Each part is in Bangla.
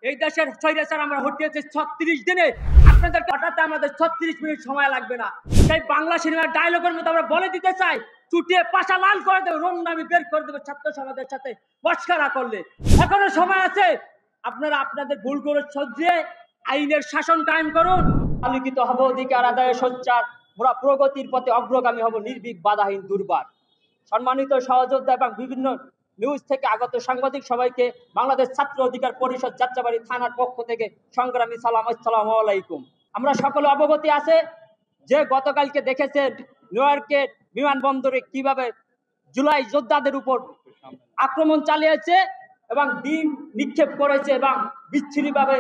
এই দেশের স্বৈরাচার আমরা হটিয়েছি 36 দিনে। আপনাদেরকে হঠাৎ আমাদের 36 মিনিট সময় লাগবে না। সেই বাংলা সিনেমার ডায়লগের মতো আমরা বলে দিতে চাই, চুটিয়ে পাশা লাল করে দেবো, রং নামি বের করে দেবো ছাত্র সমাজের সাথে মস্করা করলে। এখনো সময় আছে, আপনারা আপনাদের ভুল করে সজিয়ে আইনের শাসন কায়েম করুন। আলোকিত হব অধিকার আদায়ে সোচ্চার, মোরা প্রগতির পথে অগ্রগামী হব নির্ভীক বাধাহীন দুর্বার। সম্মানিত সহযোদ্ধা এবং বিভিন্ন নিউজ থেকে আগত সাংবাদিক সবাইকে বাংলাদেশ ছাত্র অধিকার পরিষদ যাত্রাবাড়ি থানার পক্ষ থেকে সংগ্রামী সালাম, আসসালামু আলাইকুম। আমরা সকলে অবগতি আছে যে গতকালকে দেখেছেন নিউ ইয়র্কের বিমানবন্দরে কিভাবে জুলাই যোদ্ধাদের উপর আক্রমণ চালিয়েছে এবং ডিম নিক্ষেপ করেছে এবং বিচ্ছিন্নভাবে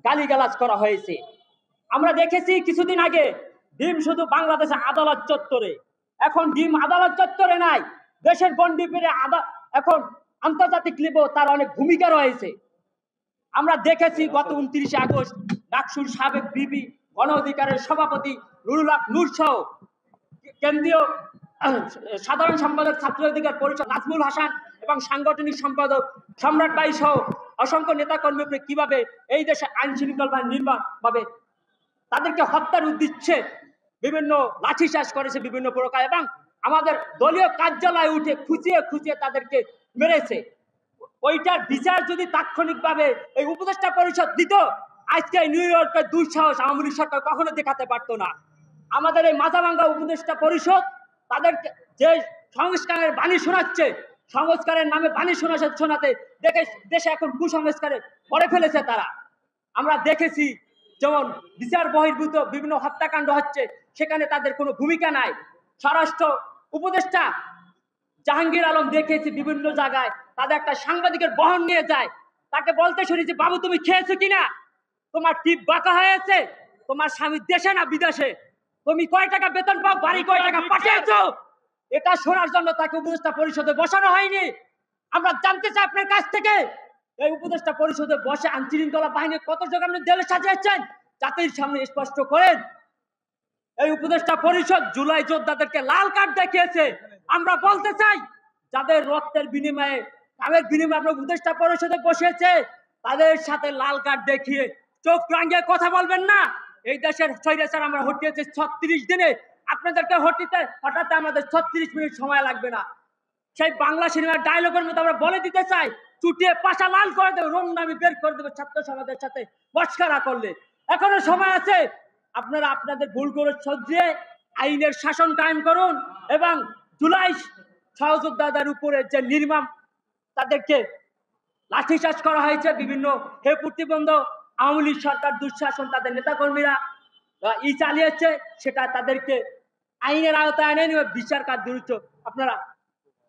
গালিগালাজ করা হয়েছে। আমরা দেখেছি কিছুদিন আগে ডিম শুধু বাংলাদেশে আদালত চত্বরে, এখন ডিম আদালত চত্বরে নাই, দেশের গণ্ডি পেরে এখন আন্তর্জাতিক লেভেলে তার অনেক ভূমিকা রয়েছে। আমরা দেখেছি গত 29 আগস্ট ডাকসুর সাবেক বিবি গণ অধিকারের সভাপতি নুরুল হক নূর সহ কেন্দ্রীয় সাধারণ সম্পাদক ছাত্র অধিকার পরিষদ নাজমুল হাসান এবং সাংগঠনিক সম্পাদক সম্রাট ভাই সহ অসংখ্য নেতাকর্মী কিভাবে এই দেশে আইন শৃঙ্খলা নির্মাণ ভাবে তাদেরকে হত্যার উদ্দেশ্যে বিভিন্ন লাঠিচার্জ করেছে বিভিন্ন প্রকার এবং আমাদের দলীয় কার্যালয়ে উঠে খুঁচিয়ে তাদেরকে মেরেছে। ওইটার বিচার যদি তাৎক্ষণিকভাবে এই উপদেষ্টা পরিষদ দিত, আজকে নিউ ইয়র্কের দুঃসাহস আওয়ামী লীগ সরকার কখনো দেখাতে পারতো না। আমাদের এই মাথাভাঙ্গা উপদেষ্টা পরিষদ তাদেরকে যে সংস্কারের বাণী শোনাচ্ছে, সংস্কারের নামে বাণী শোনাতে দেখে দেশে এখন কুসংস্কারে পড়ে ফেলেছে তারা। আমরা দেখেছি যেমন বিচার বহির্ভূত বিভিন্ন হত্যাকাণ্ড হচ্ছে, সেখানে তাদের কোনো ভূমিকা নাই। স্বরাষ্ট্র উপদেষ্টা জাহাঙ্গীর আলম দেখেছি বিভিন্ন জায়গায় তাদের একটা সাংবাদিকের বহন নিয়ে যায়, তাকে বলতে শুনেছি, বাবু তুমি খেয়েছো কিনা, তোমার টিপ বাঁকা হয়েছে, তোমার স্বামী দেশে না বিদেশে, তুমি কয় টাকা বেতন পাও, বাড়ি কয় টাকা পাঠিয়েছো, এটা শোনার জন্য তাকে উপদেষ্টা পরিষদে বসানো হয়নি। আমরা জানতে চাই আপনার কাছ থেকে, এই উপদেষ্টা পরিষদে বসে আইন শৃঙ্খলা বাহিনী কত জায়গা আপনি দেলে সাজিয়েছেন, জাতির সামনে স্পষ্ট করেন। এই উপদেষ্টা পরিষদ জুলাই যোদ্ধাদেরকে লাল কার্ড দেখিয়েছে। আমরা বলতে চাই, যাদের রক্তের বিনিময়ে কামের বিনিময়ে আমরা উপদেষ্টা পরিষদে বসেছে, তাদের সাথে লাল কার্ড দেখিয়ে চোখ রাঙিয়ে কথা বলবেন না। এই দেশের স্বৈরাচার আমরা হটিয়েছি 36 দিনে, আপনাদেরকে হঠাৎ আমাদের 36 মিনিট সময় লাগবে না। সেই বাংলা সিনেমার ডায়লগের মতো আমরা বলে দিতে চাই, চুটিয়ে পাশা লাল করে দেবো, রং নামি বের করে দেবো ছাত্র সমাজের সাথে মস্করা করলে। এখনো সময় আছে, আপনারা আপনাদের ভুল করে সজিয়ে আইনের শাসন কায়েম করুন এবং জুলাই সহযোদ্ধাদের উপরে যে নির্মম তাদেরকে লাঠিচার্জ করা হয়েছে, বিভিন্ন হে প্রতিবন্ধ আওয়ামী লীগ সরকার দুঃশাসন তাদের নেতাকর্মীরা চালিয়েছে, সেটা তাদেরকে আইনের আওতায় এনে নিয়ে বিচার কার্য আপনারা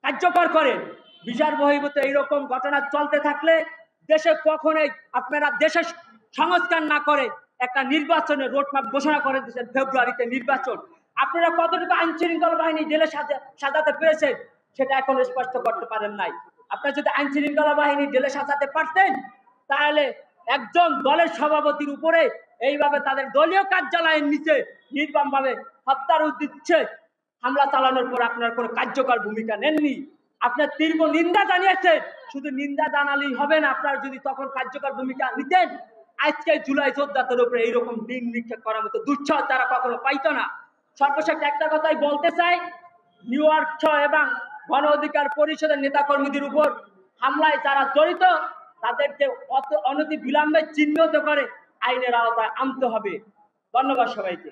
কার্যকর করেন। বিচার বহির্ভূত এইরকম ঘটনা চলতে থাকলে দেশে কখনোই আপনারা দেশের সংস্কার না করে একটা নির্বাচনের রোডম্যাপ ঘোষণা করে দিয়েছেন, ফেব্রুয়ারিতে নির্বাচন। আপনারা কতটুকু আইন শৃঙ্খলা বাহিনী জেলে সাজাতে পেরেছেন সেটা এখন স্পষ্ট করতে পারেন নাই। আপনারা যদি আইন শৃঙ্খলা বাহিনী জেলে সাজাতে পারতেন, তাহলে একজন দলের সভাপতির উপরে এইভাবে তাদের দলীয় কার্যালয়ের নিচে নির্মমভাবে হত্যার উদ্দেশ্যে হামলা চালানোর পর আপনার কোনো কার্যকর ভূমিকা নেননি। আপনার তীব্র নিন্দা জানিয়েছেন, শুধু নিন্দা জানালেই হবে না, আপনার যদি তখন কার্যকর ভূমিকা নিতেন, আজকে জুলাই যোদ্ধাদের উপরে এইরকম ডিম নিক্ষেপ করার মতো দুঃসাহস তারা কখনো পাইতো না। সর্বশেষ একটা কথাই বলতে চাই, নিউ ইয়র্ক এবং গণ অধিকার পরিষদের নেতাকর্মীদের উপর হামলায় যারা জড়িত তাদেরকে অনতি বিলম্বে চিহ্নিত করে আইনের আওতায় আনতে হবে। ধন্যবাদ সবাইকে।